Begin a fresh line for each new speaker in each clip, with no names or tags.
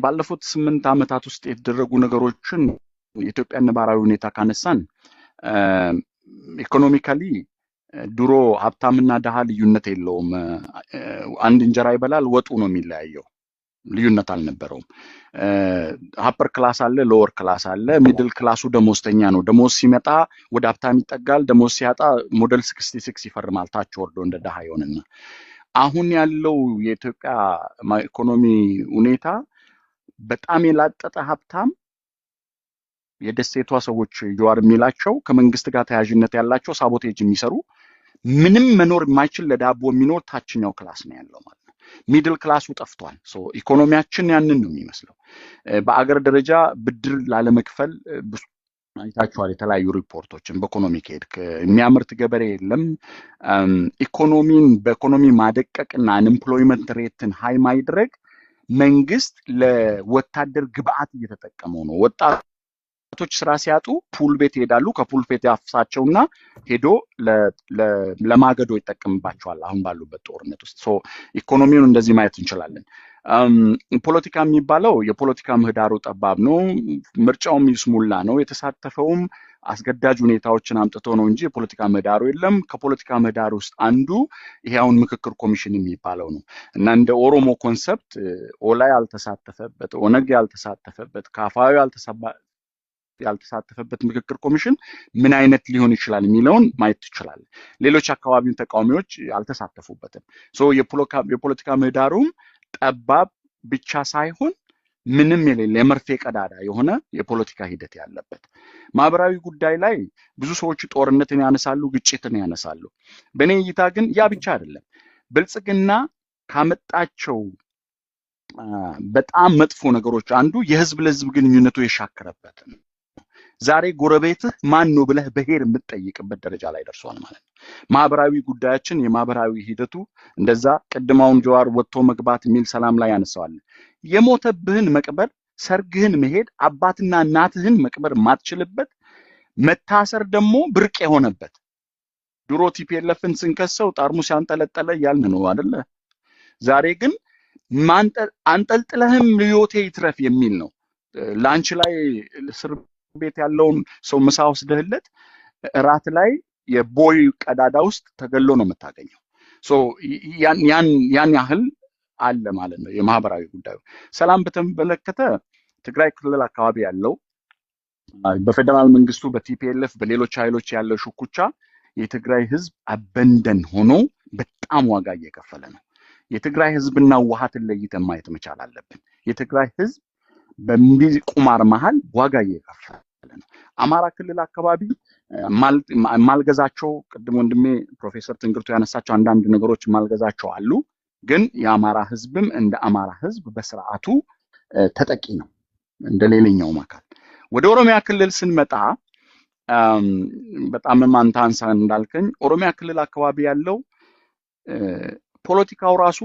ባለፉት 8 ዓመታት ውስጥ የተደረጉ ነገሮችን የኢትዮጵያ ነባራዊ ሁኔታ ካነሳን ኢኮኖሚካሊ ድሮ ሀብታምና ደሃ ልዩነት የለውም። አንድ እንጀራ ይበላል፣ ወጡ ነው የሚለያየው። ልዩነት አልነበረውም። ሀፐር ክላስ አለ፣ ሎወር ክላስ አለ። ሚድል ክላሱ ደሞዝተኛ ነው። ደሞዝ ሲመጣ ወደ ሀብታም ይጠጋል፣ ደሞዝ ሲያጣ ሞዴል 66 ይፈርማል፣ ታች ወርዶ እንደ ደሃ ይሆንና አሁን ያለው የኢትዮጵያ ኢኮኖሚ ሁኔታ በጣም የላጠጠ ሀብታም የደሴቷ ሰዎች ጀዋር የሚላቸው ከመንግስት ጋር ተያያዥነት ያላቸው ሳቦቴጅ የሚሰሩ ምንም መኖር የማይችል ለዳቦ የሚኖር ታችኛው ክላስ ነው ያለው ማለት ነው። ሚድል ክላሱ ጠፍቷል። ኢኮኖሚያችን ያንን ነው የሚመስለው። በአገር ደረጃ ብድር ላለመክፈል አይታችኋል የተለያዩ ሪፖርቶችን። በኢኮኖሚክ ሄድክ የሚያመርት ገበሬ የለም። ኢኮኖሚን በኢኮኖሚ ማደቀቅና አንኤምፕሎይመንት ሬትን ሃይ ማድረግ መንግስት ለወታደር ግብአት እየተጠቀመው ነው። ወጣቶች ስራ ሲያጡ ፑል ቤት ይሄዳሉ። ከፑል ቤት ያፍሳቸውና ሄዶ ለማገዶ ይጠቀምባቸዋል። አሁን ባሉበት ጦርነት ውስጥ ኢኮኖሚውን እንደዚህ ማየት እንችላለን። ፖለቲካ የሚባለው የፖለቲካ ምህዳሩ ጠባብ ነው። ምርጫውም ይስሙላ ነው። የተሳተፈውም አስገዳጅ ሁኔታዎችን አምጥቶ ነው እንጂ የፖለቲካ ምህዳሩ የለም። ከፖለቲካ ምህዳር ውስጥ አንዱ ይሄ አሁን ምክክር ኮሚሽን የሚባለው ነው እና እንደ ኦሮሞ ኮንሰፕት ኦላ ያልተሳተፈበት፣ ኦነግ ያልተሳተፈበት፣ ካፋዊ ያልተሳተፈበት ምክክር ኮሚሽን ምን አይነት ሊሆን ይችላል የሚለውን ማየት ይችላል። ሌሎች አካባቢውን ተቃዋሚዎች ያልተሳተፉበትም። የፖለቲካ ምህዳሩም ጠባብ ብቻ ሳይሆን ምንም የሌለ የመርፌ ቀዳዳ የሆነ የፖለቲካ ሂደት ያለበት። ማህበራዊ ጉዳይ ላይ ብዙ ሰዎች ጦርነትን ያነሳሉ፣ ግጭትን ያነሳሉ። በእኔ እይታ ግን ያ ብቻ አይደለም። ብልጽግና ካመጣቸው በጣም መጥፎ ነገሮች አንዱ የህዝብ ለህዝብ ግንኙነቱ የሻከረበት ነው። ዛሬ ጎረቤትህ ማን ነው ብለህ በሄር የምትጠይቅበት ደረጃ ላይ ደርሷል ማለት ነው። ማህበራዊ ጉዳያችን የማህበራዊ ሂደቱ እንደዛ ቅድማውን ጀዋር ወጥቶ መግባት የሚል ሰላም ላይ ያነሳዋል። የሞተብህን መቅበር፣ ሰርግህን መሄድ፣ አባትና እናትህን መቅበር ማትችልበት፣ መታሰር ደግሞ ብርቅ የሆነበት። ድሮ ቲፒኤልኤፍን ስንከሰው ጠርሙስ ያንጠለጠለ እያልን ነው አይደለ? ዛሬ ግን አንጠልጥለህም ህይወቴ ይትረፍ የሚል ነው። ላንች ላይ እስር ቤት ያለውን ሰው ምሳ ወስደህለት እራት ላይ የቦይ ቀዳዳ ውስጥ ተገሎ ነው የምታገኘው። ያን ያህል አለ ማለት ነው የማህበራዊ ጉዳዩ። ሰላም በተመለከተ ትግራይ ክልል አካባቢ ያለው በፌደራል መንግስቱ በቲፒኤልኤፍ በሌሎች ኃይሎች ያለው ሽኩቻ የትግራይ ህዝብ አበንደን ሆኖ በጣም ዋጋ እየከፈለ ነው። የትግራይ ህዝብና ውሃትን ለይተን ማየት መቻል አለብን። የትግራይ ህዝብ በቁማር መሃል ዋጋ እየከፈለ ነው። አማራ ክልል አካባቢ ማልገዛቸው ቅድም ወንድሜ ፕሮፌሰር ትንግርቱ ያነሳቸው አንዳንድ ነገሮች ማልገዛቸው አሉ። ግን የአማራ ህዝብም እንደ አማራ ህዝብ በስርዓቱ ተጠቂ ነው እንደ ሌላኛው አካል። ወደ ኦሮሚያ ክልል ስንመጣ በጣም ማንታ አንሳ እንዳልከኝ ኦሮሚያ ክልል አካባቢ ያለው ፖለቲካው ራሱ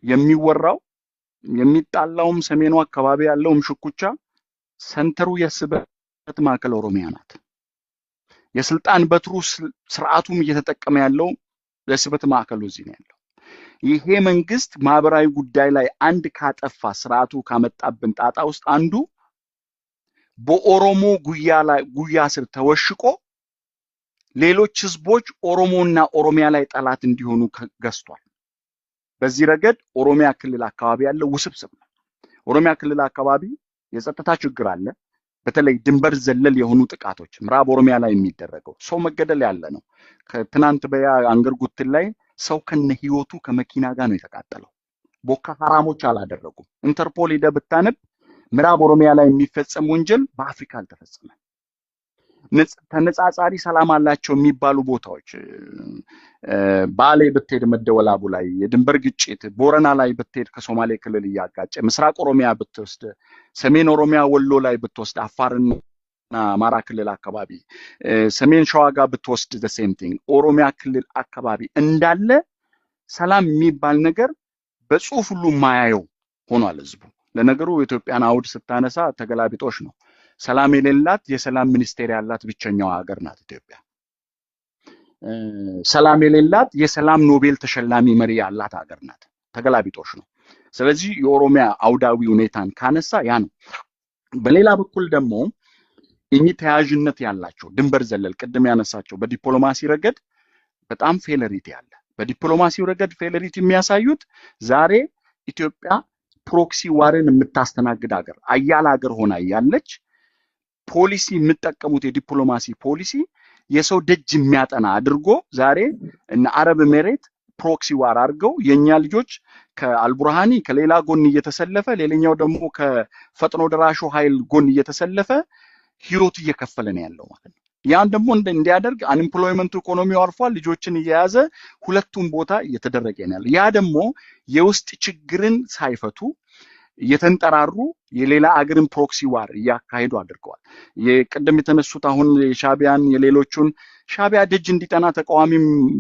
የሚወራው የሚጣላውም ሰሜኑ አካባቢ ያለውም ሽኩቻ ሰንተሩ የስበት ማዕከል ኦሮሚያ ናት። የስልጣን በትሩ ስርዓቱም እየተጠቀመ ያለው የስበት ማዕከሉ እዚህ ነው ያለው። ይሄ መንግስት ማህበራዊ ጉዳይ ላይ አንድ ካጠፋ ስርዓቱ ካመጣብን ጣጣ ውስጥ አንዱ በኦሮሞ ጉያ ስር ተወሽቆ ሌሎች ህዝቦች ኦሮሞና ኦሮሚያ ላይ ጠላት እንዲሆኑ ገዝቷል። በዚህ ረገድ ኦሮሚያ ክልል አካባቢ ያለው ውስብስብ ነው። ኦሮሚያ ክልል አካባቢ የጸጥታ ችግር አለ። በተለይ ድንበር ዘለል የሆኑ ጥቃቶች ምዕራብ ኦሮሚያ ላይ የሚደረገው ሰው መገደል ያለ ነው። ከትናንት በያ አንገርጉትን ላይ ሰው ከነ ህይወቱ ከመኪና ጋር ነው የተቃጠለው። ቦካ ሐራሞች አላደረጉም። ኢንተርፖል ሄደ ብታነብ ምዕራብ ኦሮሚያ ላይ የሚፈጸም ወንጀል በአፍሪካ አልተፈጸመም። ተነጻጻሪ ሰላም አላቸው የሚባሉ ቦታዎች ባሌ ብትሄድ መደወላቡ ላይ የድንበር ግጭት፣ ቦረና ላይ ብትሄድ ከሶማሌ ክልል እያጋጨ፣ ምስራቅ ኦሮሚያ ብትወስድ፣ ሰሜን ኦሮሚያ ወሎ ላይ ብትወስድ፣ አፋርና አማራ ክልል አካባቢ፣ ሰሜን ሸዋ ጋር ብትወስድ the same thing ኦሮሚያ ክልል አካባቢ እንዳለ ሰላም የሚባል ነገር በጽሁፍ ሁሉ ማያየው ሆኗል ህዝቡ። ለነገሩ የኢትዮጵያን አውድ ስታነሳ ተገላቢጦሽ ነው። ሰላም የሌላት የሰላም ሚኒስቴር ያላት ብቸኛው ሀገር ናት ኢትዮጵያ። ሰላም የሌላት የሰላም ኖቤል ተሸላሚ መሪ ያላት ሀገር ናት። ተገላቢጦሽ ነው። ስለዚህ የኦሮሚያ አውዳዊ ሁኔታን ካነሳ ያ ነው። በሌላ በኩል ደግሞ እኚህ ተያያዥነት ያላቸው ድንበር ዘለል ቅድም ያነሳቸው በዲፕሎማሲ ረገድ በጣም ፌለሪቲ አለ። በዲፕሎማሲው ረገድ ፌለሪቲ የሚያሳዩት ዛሬ ኢትዮጵያ ፕሮክሲ ዋርን የምታስተናግድ ሀገር አያል ሀገር ሆና ያለች ፖሊሲ የምጠቀሙት የዲፕሎማሲ ፖሊሲ የሰው ደጅ የሚያጠና አድርጎ ዛሬ እነ አረብ ኤሜሬት ፕሮክሲ ዋር አድርገው የኛ ልጆች ከአልቡርሃኒ ከሌላ ጎን እየተሰለፈ ሌላኛው ደግሞ ከፈጥኖ ደራሹ ኃይል ጎን እየተሰለፈ ህይወት እየከፈለ ነው ያለው ማለት ነው። ያን ደግሞ እንዲያደርግ አንኤምፕሎይመንት ኢኮኖሚው አልፏል። ልጆችን እየያዘ ሁለቱም ቦታ እየተደረገ ነው ያለው። ያ ደግሞ የውስጥ ችግርን ሳይፈቱ የተንጠራሩ የሌላ አገርን ፕሮክሲ ዋር እያካሄዱ አድርገዋል። የቀደም የተነሱት አሁን የሻቢያን የሌሎቹን ሻቢያ ደጅ እንዲጠና ተቃዋሚ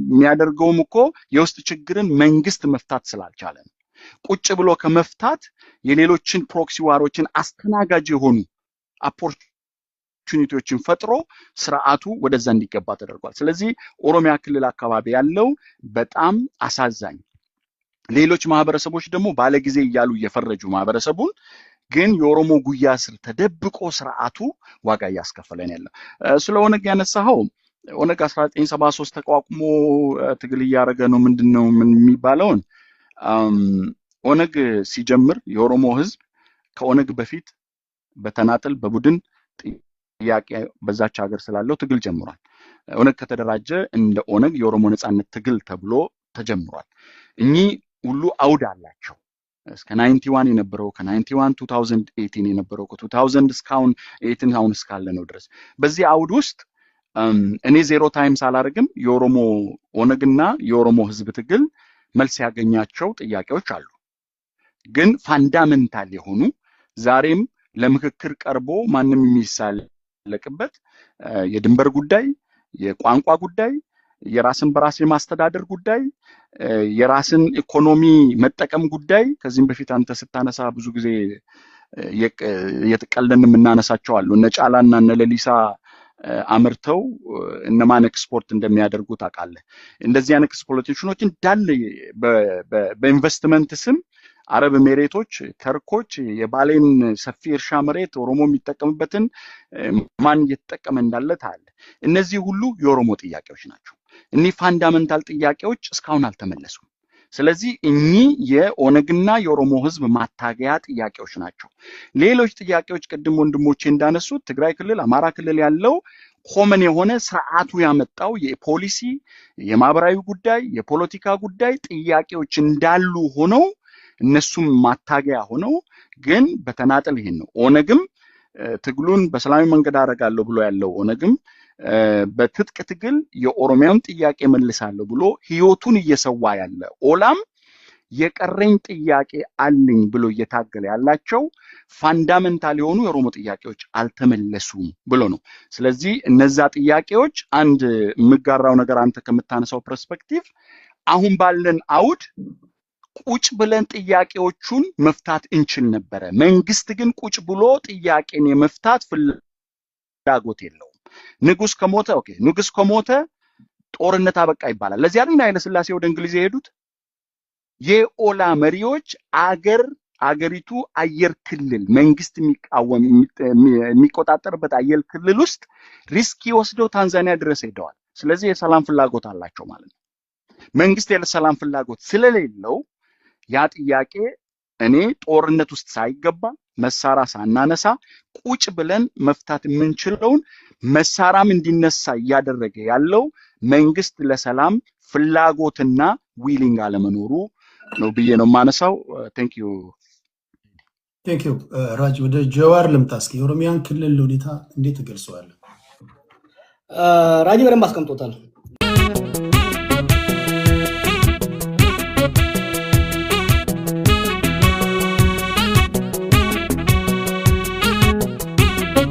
የሚያደርገውም እኮ የውስጥ ችግርን መንግስት መፍታት ስላልቻለ ነው። ቁጭ ብሎ ከመፍታት የሌሎችን ፕሮክሲ ዋሮችን አስተናጋጅ የሆኑ ኦፖርቹኒቲዎችን ፈጥሮ ስርዓቱ ወደዛ እንዲገባ ተደርጓል። ስለዚህ ኦሮሚያ ክልል አካባቢ ያለው በጣም አሳዛኝ ሌሎች ማህበረሰቦች ደግሞ ባለጊዜ እያሉ እየፈረጁ ማህበረሰቡን ግን የኦሮሞ ጉያ ስር ተደብቆ ስርዓቱ ዋጋ እያስከፈለን ያለው። ስለ ኦነግ ያነሳኸው ኦነግ 1973 ተቋቁሞ ትግል እያደረገ ነው ምንድነው ምን የሚባለውን ኦነግ ሲጀምር የኦሮሞ ህዝብ ከኦነግ በፊት በተናጠል በቡድን ጥያቄ በዛች ሀገር ስላለው ትግል ጀምሯል። ኦነግ ከተደራጀ እንደ ኦነግ የኦሮሞ ነጻነት ትግል ተብሎ ተጀምሯል። እኚህ ሁሉ አውድ አላቸው። እስከ 91 የነበረው ከ91 2018 የነበረው ከ2000 እስካሁን 18 አሁን እስካለ ነው ድረስ በዚህ አውድ ውስጥ እኔ ዜሮ ታይምስ አላደርግም። የኦሮሞ ኦነግና የኦሮሞ ህዝብ ትግል መልስ ያገኛቸው ጥያቄዎች አሉ። ግን ፋንዳሜንታል የሆኑ ዛሬም ለምክክር ቀርቦ ማንም የሚሳለቅበት የድንበር ጉዳይ፣ የቋንቋ ጉዳይ፣ የራስን በራስ የማስተዳደር ጉዳይ፣ የራስን ኢኮኖሚ መጠቀም ጉዳይ ከዚህም በፊት አንተ ስታነሳ ብዙ ጊዜ የተቀለልን የምናነሳቸው አሉ። እነ ጫላና እነ ለሊሳ አምርተው እነማን ኤክስፖርት እንደሚያደርጉ ታውቃለህ። እንደዚህ አይነት ኤክስፕሎይቴሽኖች እንዳለ በኢንቨስትመንት ስም አረብ ኤሜሬቶች፣ ተርኮች የባሌን ሰፊ እርሻ መሬት ኦሮሞ የሚጠቀምበትን ማን እየተጠቀመ እንዳለ ታያለህ። እነዚህ ሁሉ የኦሮሞ ጥያቄዎች ናቸው። እኒህ ፋንዳሜንታል ጥያቄዎች እስካሁን አልተመለሱም። ስለዚህ እኚህ የኦነግና የኦሮሞ ህዝብ ማታገያ ጥያቄዎች ናቸው። ሌሎች ጥያቄዎች ቅድም ወንድሞቼ እንዳነሱት ትግራይ ክልል፣ አማራ ክልል ያለው ኮመን የሆነ ስርዓቱ ያመጣው የፖሊሲ የማህበራዊ ጉዳይ የፖለቲካ ጉዳይ ጥያቄዎች እንዳሉ ሆነው እነሱም ማታገያ ሆነው ግን በተናጠል ይሄን ነው። ኦነግም ትግሉን በሰላማዊ መንገድ አደርጋለሁ ብሎ ያለው ኦነግም በትጥቅ ትግል የኦሮሚያን ጥያቄ መልሳለሁ ብሎ ህይወቱን እየሰዋ ያለ ኦላም የቀረኝ ጥያቄ አለኝ ብሎ እየታገለ ያላቸው ፋንዳሜንታል የሆኑ የኦሮሞ ጥያቄዎች አልተመለሱም ብሎ ነው። ስለዚህ እነዛ ጥያቄዎች አንድ የምጋራው ነገር አንተ ከምታነሳው ፐርስፔክቲቭ አሁን ባለን አውድ ቁጭ ብለን ጥያቄዎቹን መፍታት እንችል ነበረ። መንግስት ግን ቁጭ ብሎ ጥያቄን የመፍታት ፍላጎት የለውም። ንጉስ ከሞተ ኦኬ፣ ንጉስ ከሞተ ጦርነት አበቃ ይባላል። ለዚህ አይደል ኃይለ ሥላሴ ወደ እንግሊዝ የሄዱት? የኦላ መሪዎች አገሪቱ አየር ክልል መንግስት የሚቆጣጠርበት አየር ክልል ውስጥ ሪስክ ወስደው ታንዛኒያ ድረስ ሄደዋል። ስለዚህ የሰላም ፍላጎት አላቸው ማለት ነው። መንግስት የሰላም ፍላጎት ስለሌለው ያ ጥያቄ እኔ ጦርነት ውስጥ ሳይገባ መሳሪያ ሳናነሳ ቁጭ ብለን መፍታት የምንችለውን መሳሪያም እንዲነሳ እያደረገ ያለው መንግስት ለሰላም ፍላጎትና ዊሊንግ አለመኖሩ ነው ብዬ ነው ማነሳው። ቴንክ ዩ
ራጅ። ወደ ጀዋር ልምጣ እስኪ። የኦሮሚያን ክልል ሁኔታ እንዴት ትገልጸዋለህ?
ራጅ በደንብ አስቀምጦታል።